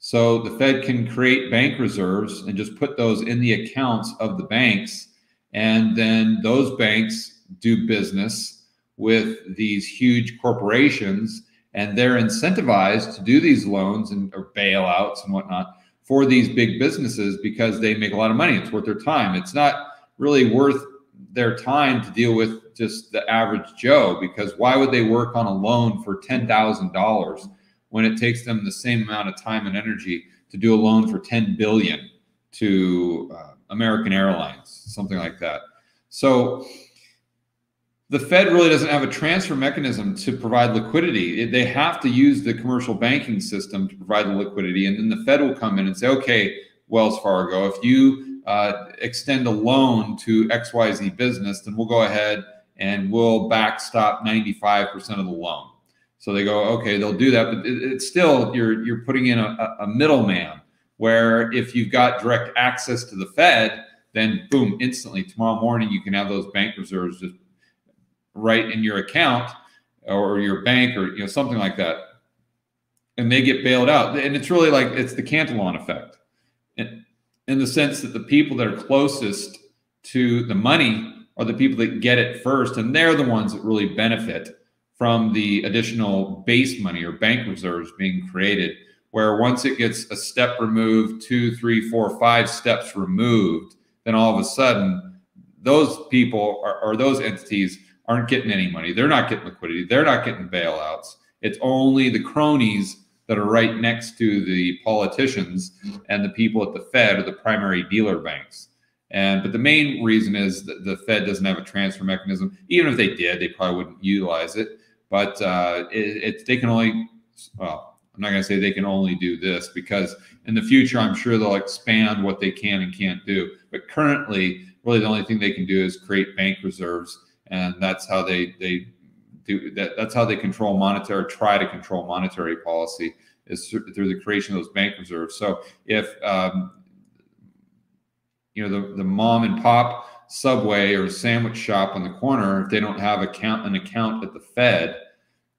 S1: So the Fed can create bank reserves and just put those in the accounts of the banks. And then those banks do business with these huge corporations, and they're incentivized to do these loans or bailouts and whatnot for these big businesses because they make a lot of money. It's worth their time. It's not really worth their time to deal with just the average Joe, because why would they work on a loan for $10,000 when it takes them the same amount of time and energy to do a loan for $10 billion to American Airlines, something like that? So the Fed really doesn't have a transfer mechanism to provide liquidity. They have to use the commercial banking system to provide the liquidity. And then the Fed will come in and say, okay, Wells Fargo, if you extend a loan to XYZ business, then we'll go ahead and we'll backstop 95% of the loan. So they go, okay, they'll do that. But it's still, you're putting in a middleman, where if you've got direct access to the Fed, then boom, instantly tomorrow morning you can have those bank reserves just right in your account or your bank, or something like that, and they get bailed out. And it's really like, it's the Cantillon effect, in the sense that the people that are closest to the money are the people that get it first, and they're the ones that really benefit from the additional base money or bank reserves being created. Where once it gets a step removed, 2, 3, 4, 5 steps removed, then all of a sudden those people or those entities aren't getting any money. They're not getting liquidity. They're not getting bailouts. It's only the cronies that are right next to the politicians and the people at the Fed, or the primary dealer banks. But the main reason is that the Fed doesn't have a transfer mechanism. Even if they did, they probably wouldn't utilize it. But they can only, well, I'm not going to say they can only do this, because in the future, I'm sure they'll expand what they can and can't do. But currently, really the only thing they can do is create bank reserves. And that's how they do that. That's how they control monetary, or try to control monetary policy, is through the creation of those bank reserves. So if, the mom and pop Subway or sandwich shop on the corner, if they don't have an account at the Fed,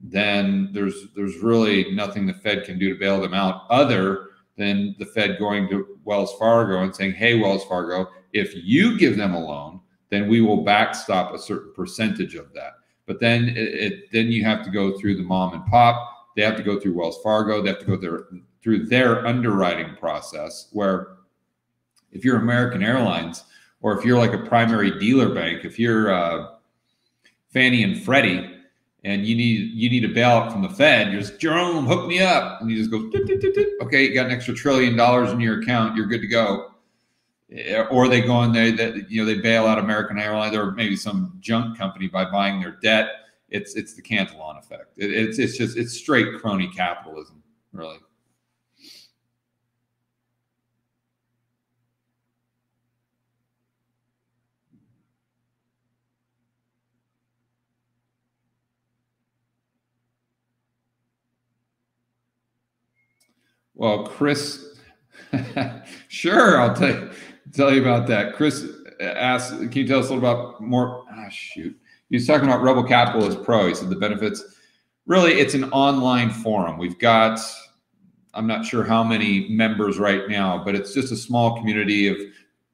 S1: then there's really nothing the Fed can do to bail them out, other than the Fed going to Wells Fargo and saying, hey, Wells Fargo, if you give them a loan, then we will backstop a certain percentage of that. But then then you have to go through the mom and pop. They have to go through Wells Fargo. They have to go through their underwriting process, where if you're American Airlines, or if you're like a primary dealer bank, if you're Fannie and Freddie, and you need a bailout from the Fed. You're just, Jerome, hook me up, and he just goes, okay, you got an extra $1 trillion in your account, you're good to go. Or they go in there that they bail out American Airlines or maybe some junk company by buying their debt. It's the Cantillon effect. It's straight crony capitalism, really. Well, Chris, sure, I'll tell you about that. Chris asked, can you tell us a little about more? Shoot. He's talking about Rebel Capitalist Pro. He said the benefits. Really, it's an online forum. We've got, I'm not sure how many members right now, but it's just a small community of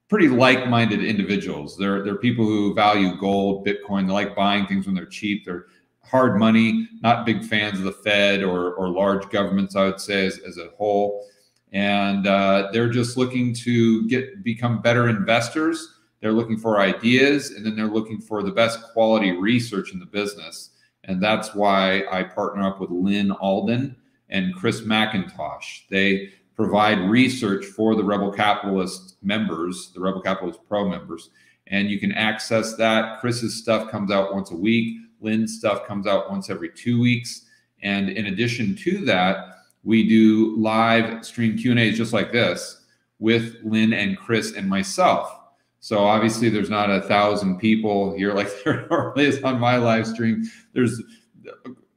S1: pretty like-minded individuals. They're people who value gold, Bitcoin. They like buying things when they're cheap. They're hard money, not big fans of the Fed or large governments, I would say, as a whole. And they're just looking to become better investors. They're looking for ideas, and then they're looking for the best quality research in the business. And that's why I partner up with Lynn Alden and Chris McIntosh. They provide research for the Rebel Capitalist members, the Rebel Capitalist Pro members, and you can access that. Chris's stuff comes out once a week. Lynn's stuff comes out once every 2 weeks. And in addition to that, we do live stream Q&As just like this with Lynn and Chris and myself. So obviously there's not 1,000 people here like there normally is on my live stream. There's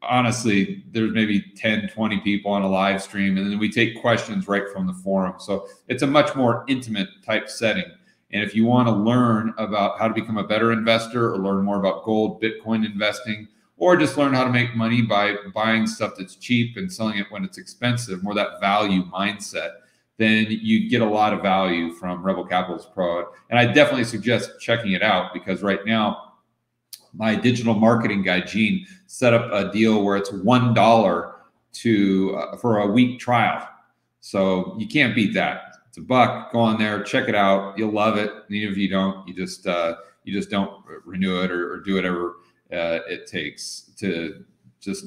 S1: maybe 10, 20 people on a live stream, and then we take questions right from the forum. So it's a much more intimate type setting. And if you want to learn about how to become a better investor or learn more about gold, Bitcoin investing, or just learn how to make money by buying stuff that's cheap and selling it when it's expensive, more that value mindset, then you get a lot of value from Rebel Capitalist Pro. And I definitely suggest checking it out, because right now, my digital marketing guy, Gene, set up a deal where it's $1 for a week trial. So you can't beat that. It's $1. Go on there, check it out. You'll love it. And even if you don't, you just don't renew it or do whatever it takes to just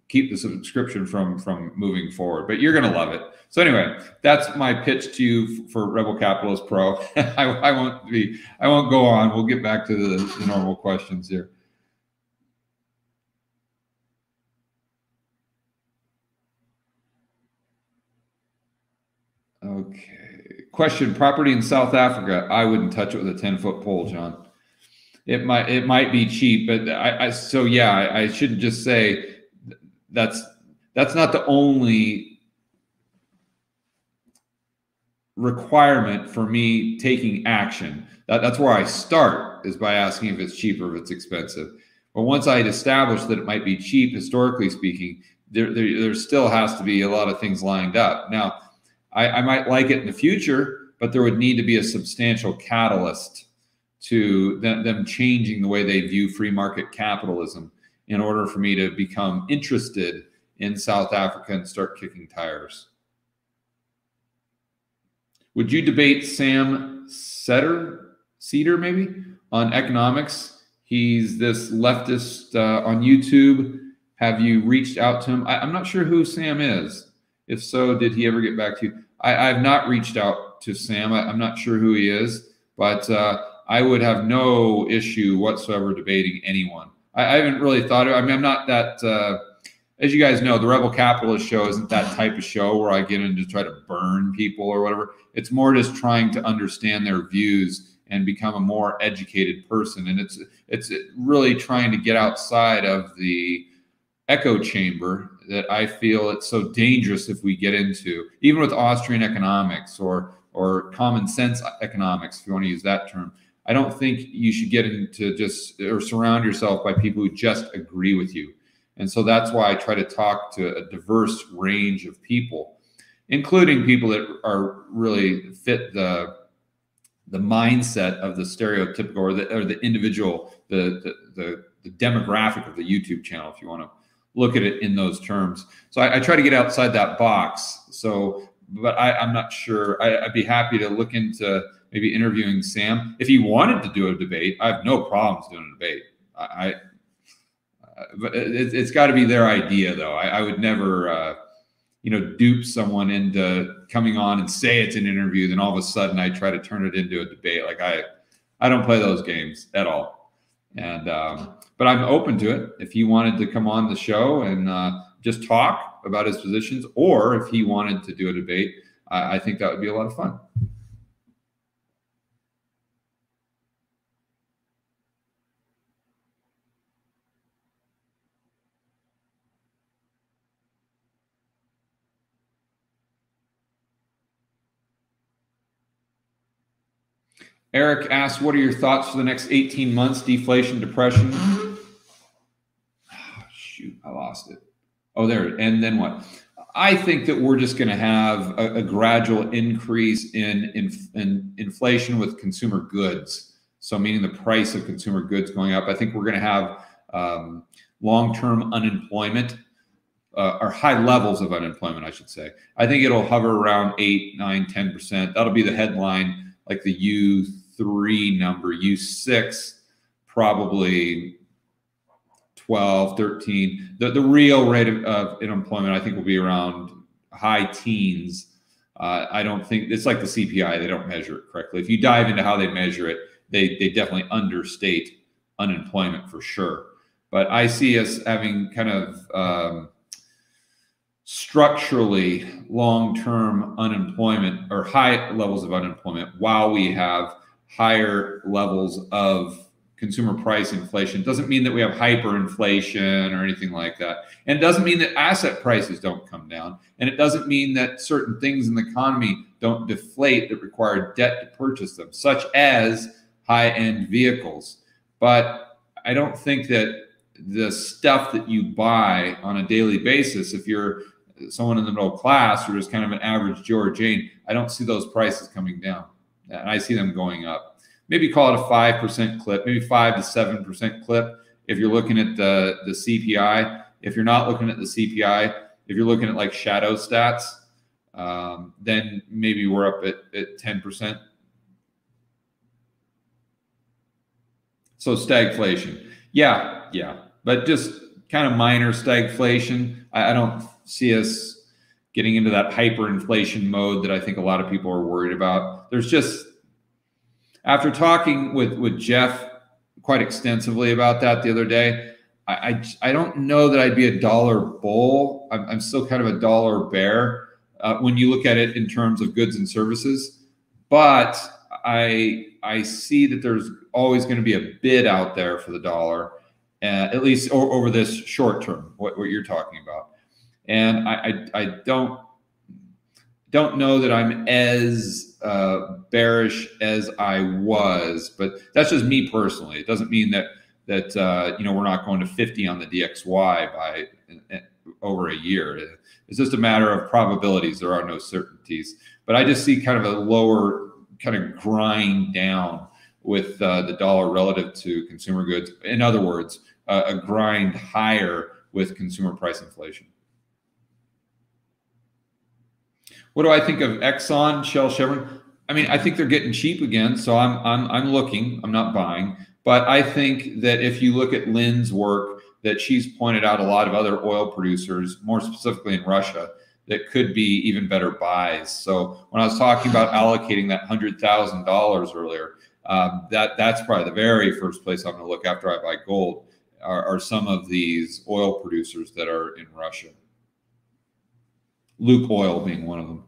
S1: keep the subscription from moving forward. But you're going to love it. So anyway, that's my pitch to you for Rebel Capitalist Pro. I won't go on. We'll get back to the normal questions here. Okay. Question: property in South Africa. I wouldn't touch it with a 10-foot pole, John. It might be cheap, but I shouldn't just say that's not the only requirement for me taking action. That's where I start, is by asking if it's cheap or if it's expensive. But once I'd established that it might be cheap, historically speaking, there still has to be a lot of things lined up. Now, I might like it in the future, but there would need to be a substantial catalyst to them changing the way they view free market capitalism in order for me to become interested in South Africa and start kicking tires. Would you debate Sam Cedar maybe on economics? He's this leftist on YouTube. Have you reached out to him? I'm not sure who Sam is. If so, did he ever get back to you? I have not reached out to Sam. I'm not sure who he is, but I would have no issue whatsoever debating anyone. I haven't really thought of it. I mean, I'm not that, as you guys know, the Rebel Capitalist show isn't that type of show where I get in to try to burn people or whatever. It's more just trying to understand their views and become a more educated person. And it's really trying to get outside of the echo chamber that I feel it's so dangerous if we get into, even with Austrian economics or common sense economics, if you want to use that term. I don't think you should get into or surround yourself by people who just agree with you. And so that's why I try to talk to a diverse range of people, including people that are really fit the mindset of the stereotypical or the individual, the demographic of the YouTube channel, if you want to look at it in those terms. So I try to get outside that box. So, but I'm not sure. I'd be happy to look into maybe interviewing Sam. If he wanted to do a debate, I have no problems doing a debate. But it's got to be their idea, though. I would never, dupe someone into coming on and say it's an interview. Then all of a sudden I try to turn it into a debate. Like I don't play those games at all. And but I'm open to it. If he wanted to come on the show and just talk about his positions, or if he wanted to do a debate, I think that would be a lot of fun. Eric asks, what are your thoughts for the next 18 months? Deflation, depression? Oh, shoot, I lost it. Oh, there. And then what? I think that we're just going to have a gradual increase in inflation with consumer goods. So meaning the price of consumer goods going up. I think we're going to have long-term unemployment, or high levels of unemployment, I should say. I think it'll hover around 8, 9, 10%. That'll be the headline. Like the U3 number, U6, probably 12, 13. The real rate of unemployment, I think, will be around high teens. I don't think it's like the CPI. They don't measure it correctly. If you dive into how they measure it, they definitely understate unemployment for sure. But I see us having kind of structurally long-term unemployment or high levels of unemployment while we have higher levels of consumer price inflation. Doesn't mean that we have hyperinflation or anything like that. And it doesn't mean that asset prices don't come down. And it doesn't mean that certain things in the economy don't deflate that require debt to purchase them, such as high-end vehicles. But I don't think that the stuff that you buy on a daily basis, if you're someone in the middle class or just kind of an average Joe or Jane, I don't see those prices coming down. And I see them going up. Maybe call it a 5% clip, maybe 5 to 7% clip if you're looking at the CPI. If you're not looking at the CPI, if you're looking at like shadow stats, then maybe we're up at 10%. So stagflation. Yeah. But just kind of minor stagflation. I don't see us getting into that hyperinflation mode that I think a lot of people are worried about. There's just, after talking with Jeff quite extensively about that the other day, I don't know that I'd be a dollar bull. I'm still kind of a dollar bear when you look at it in terms of goods and services. But I see that there's always going to be a bid out there for the dollar, at least over this short term, what you're talking about. And I don't know that I'm as bearish as I was, but that's just me personally. It doesn't mean that we're not going to 50 on the DXY by over a year. It's just a matter of probabilities. There are no certainties. But I just see kind of a lower kind of grind down with the dollar relative to consumer goods. In other words, a grind higher with consumer price inflation. What do I think of Exxon, Shell, Chevron? I mean, I think they're getting cheap again, so I'm looking. I'm not buying, but I think that if you look at Lynn's work, that she's pointed out a lot of other oil producers, more specifically in Russia, that could be even better buys. So when I was talking about allocating that $100,000 earlier, that's probably the very first place I'm going to look after I buy gold are some of these oil producers that are in Russia. Luke Oil being one of them.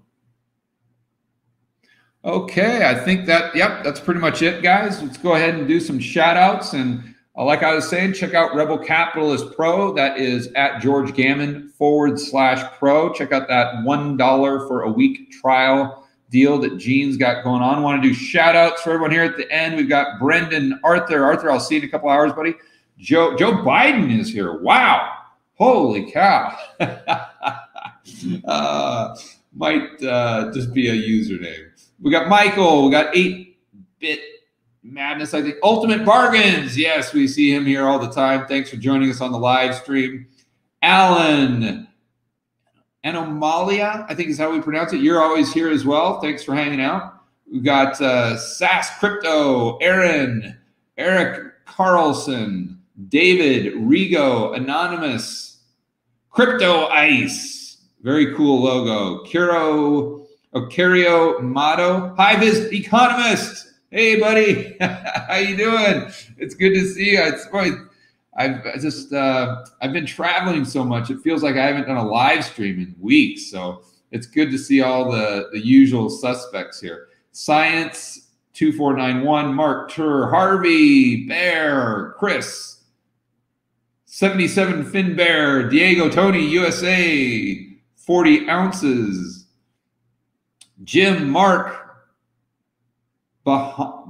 S1: Okay, I think that's pretty much it, guys. Let's go ahead and do some shout outs. And like I was saying, check out Rebel Capitalist Pro. That is at George Gammon /pro. Check out that $1 for a week trial deal that Gene's got going on. I want to do shout outs for everyone here at the end. We've got Brendan, Arthur, I'll see you in a couple hours, buddy. Joe Biden is here. Wow. Holy cow. Might just be a username. We got Michael. We got 8-Bit Madness, I think. Ultimate Bargains. Yes, we see him here all the time. Thanks for joining us on the live stream. Alan. Anomalia, I think is how we pronounce it. You're always here as well. Thanks for hanging out. We've got SAS Crypto, Aaron, Eric Carlson, David, Rigo, Anonymous, Crypto Ice, very cool logo. Cario Mato, High-Vis Economist. Hey, buddy, how you doing? It's good to see you. I've been traveling so much. It feels like I haven't done a live stream in weeks. So it's good to see all the usual suspects here. Science 2491, Mark Tur, Harvey, Bear, Chris, 77 Finbear, Diego, Tony, USA, 40 ounces, Jim, Mark, Bahamic.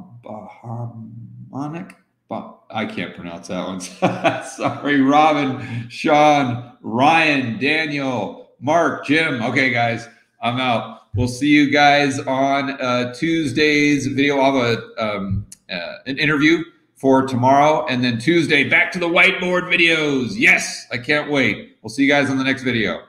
S1: I can't pronounce that one. Sorry, Robin, Sean, Ryan, Daniel, Mark, Jim. Okay, guys, I'm out. We'll see you guys on Tuesday's video. I'll have an interview for tomorrow. And then Tuesday, back to the whiteboard videos. Yes, I can't wait. We'll see you guys on the next video.